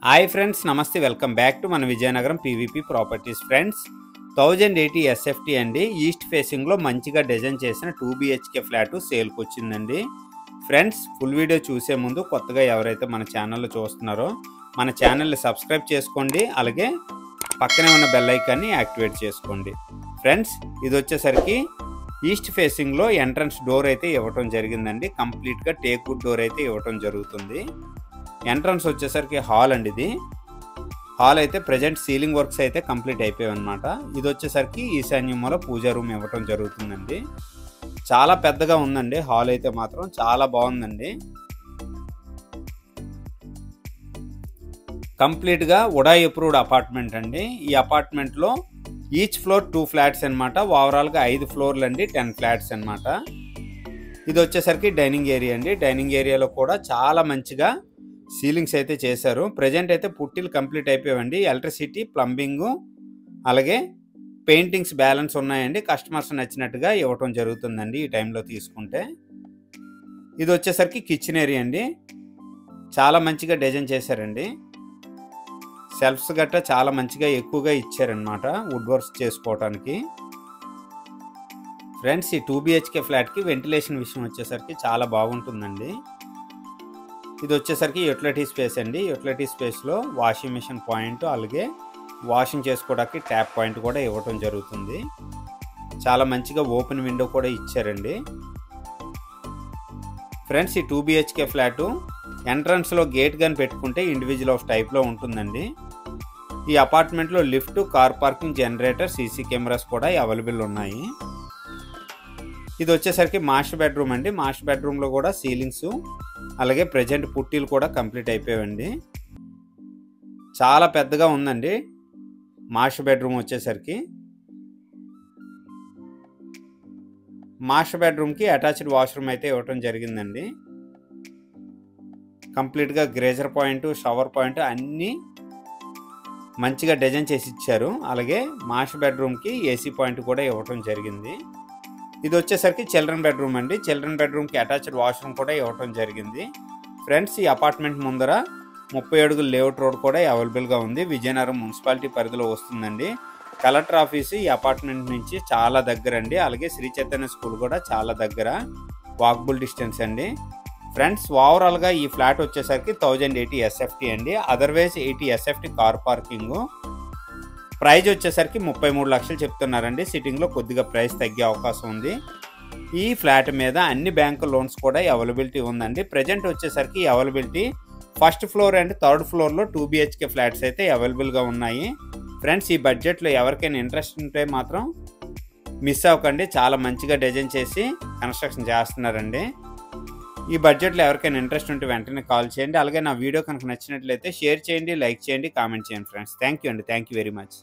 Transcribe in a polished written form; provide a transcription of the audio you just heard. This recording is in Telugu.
హాయ్ ఫ్రెండ్స్, నమస్తే. వెల్కమ్ బ్యాక్ టు మన Vizianagaram PVP properties. Friends, 1080 SFT అండి. ఈస్ట్ ఫేసింగ్లో మంచిగా డిజైన్ చేసిన 2 BHK ఫ్లాట్ సేల్కి వచ్చిందండి. ఫ్రెండ్స్, ఫుల్ వీడియో చూసే ముందు కొత్తగా ఎవరైతే మన ఛానల్లో చూస్తున్నారో మన ఛానల్ని సబ్స్క్రైబ్ చేసుకోండి. అలాగే పక్కనే ఉన్న బెల్ ఐకాన్ని యాక్టివేట్ చేసుకోండి. ఫ్రెండ్స్, ఇది వచ్చేసరికి ఈస్ట్ ఫేసింగ్లో ఎంట్రన్స్ డోర్ అయితే ఇవ్వటం జరిగిందండి. కంప్లీట్గా టేక్ వుడ్ డోర్ అయితే ఇవ్వటం జరుగుతుంది. ఎంట్రన్స్ వచ్చేసరికి హాల్ అండి. ఇది హాల్ అయితే ప్రజెంట్ సీలింగ్ వర్క్స్ అయితే కంప్లీట్ అయిపోయాయి అనమాట. ఇది వచ్చేసరికి ఈశాన్యంలో పూజా రూమ్ ఇవ్వటం జరుగుతుందండి. చాలా పెద్దగా ఉందండి. హాల్ అయితే మాత్రం చాలా బాగుందండి. కంప్లీట్గా ఉడా అప్రూవ్డ్ అపార్ట్మెంట్ అండి. ఈ అపార్ట్మెంట్లో ఈచ్ ఫ్లోర్ 2 ఫ్లాట్స్ అనమాట. ఓవరాల్గా 5 ఫ్లోర్లు అండి, 10 ఫ్లాట్స్ అనమాట. ఇది వచ్చేసరికి డైనింగ్ ఏరియా అండి. డైనింగ్ ఏరియాలో కూడా చాలా మంచిగా సీలింగ్స్ అయితే చేశారు. ప్రజెంట్ అయితే పుట్టిలు కంప్లీట్ అయిపోయాయండి. ఎలక్ట్రిసిటీ, ప్లంబింగ్, అలాగే పెయింటింగ్స్ బ్యాలెన్స్ ఉన్నాయండి. కస్టమర్స్ నచ్చినట్టుగా ఇవ్వటం జరుగుతుందండి ఈ టైంలో తీసుకుంటే. ఇది వచ్చేసరికి కిచెన్ ఏరియా అండి. చాలా మంచిగా డిజైన్ చేశారండి. సెల్ఫ్స్ గట్రా చాలా మంచిగా ఎక్కువగా ఇచ్చారనమాట వుడ్ వర్క్స్ చేసుకోవటానికి. ఫ్రెండ్స్, ఈ 2 BHK ఫ్లాట్కి వెంటిలేషన్ విషయం వచ్చేసరికి చాలా బాగుంటుందండి. ఇది వచ్చేసరికి యూటిలిటీ స్పేస్ అండి. యూటిలిటీ స్పేస్లో వాషింగ్ మిషన్ పాయింట్, అలాగే వాషింగ్ చేసుకోవడానికి ట్యాప్ పాయింట్ కూడా ఇవ్వటం జరుగుతుంది. చాలా మంచిగా ఓపెన్ విండో కూడా ఇచ్చారండి. ఫ్రెండ్స్, ఈ 2 BHK ఫ్లాటు ఎంట్రన్స్లో గేట్ గన్ పెట్టుకుంటే ఇండివిజువల్ ఆఫ్ టైప్లో ఉంటుందండి. ఈ అపార్ట్మెంట్లో lift, car parking, generator, CC cameras కూడా అవైలబుల్ ఉన్నాయి. ఇది వచ్చేసరికి మాస్టర్ బెడ్రూమ్ అండి. మాస్టర్ బెడ్రూమ్లో కూడా సీలింగ్స్, అలాగే ప్రజెంట్ పుట్టీలు కూడా కంప్లీట్ అయిపోయాయండి. చాలా పెద్దగా ఉందండి మాస్టర్ బెడ్రూమ్ వచ్చేసరికి. మాస్టర్ బెడ్రూమ్కి అటాచ్డ్ వాష్రూమ్ అయితే ఇవ్వటం జరిగిందండి. కంప్లీట్గా గ్రేజర్ పాయింట్, షవర్ పాయింట్ అన్నీ మంచిగా డిజైన్ చేసి ఇచ్చారు. అలాగే మాస్టర్ బెడ్రూమ్కి ఏసీ పాయింట్ కూడా ఇవ్వటం జరిగింది. ఇది వచ్చేసరికి చిల్డ్రన్ బెడ్రూమ్ అండి. చిల్డ్రన్ బెడ్రూమ్కి అటాచ్డ్ వాష్రూమ్ కూడా ఇవ్వటం జరిగింది. ఫ్రెండ్స్, ఈ అపార్ట్మెంట్ ముందర 30 అడుగుల లేఅవుట్ రోడ్ కూడా అవైలబుల్గా ఉంది. విజయనగరం మున్సిపాలిటీ పరిధిలో వస్తుందండి. కలెక్టర్ ఆఫీసు ఈ అపార్ట్మెంట్ నుంచి చాలా దగ్గర అండి. అలాగే శ్రీ చైతన్య స్కూల్ కూడా చాలా దగ్గర, వాకబుల్ డిస్టెన్స్ అండి. ఫ్రెండ్స్, ఓవరాల్గా ఈ ఫ్లాట్ వచ్చేసరికి 1080 ఎస్ఎఫ్టీ అండి. Otherwise 80 SFT car parking. Price వచ్చేసరికి 33 లక్షలు చెప్తున్నారండి. సిట్టింగ్లో కొద్దిగా ప్రైస్ తగ్గే అవకాశం ఉంది. ఈ ఫ్లాట్ మీద అన్ని బ్యాంకు లోన్స్ కూడా అవైలబిలిటీ ఉందండి. ప్రజెంట్ వచ్చేసరికి availability first floor and third ఫ్లోర్లో 2 BHK ఫ్లాట్స్ అయితే అవైలబుల్గా ఉన్నాయి. ఫ్రెండ్స్, ఈ బడ్జెట్లో ఎవరికైనా ఇంట్రెస్ట్ ఉంటే మాత్రం మిస్ అవ్వకండి. చాలా మంచిగా డిజైన్ చేసి కన్స్ట్రక్షన్ చేస్తున్నారండి. ఈ బడ్జెట్లో ఎవరికైనా ఇంట్రెస్ట్ ఉంటే వెంటనే కాల్ చేయండి. అలాగే నా వీడియో కనుక నచ్చినట్లయితే షేర్ చేయండి, లైక్ చేయండి, కామెంట్ చేయండి. ఫ్రెండ్స్, థ్యాంక్ యూ అండి. Thank you very much.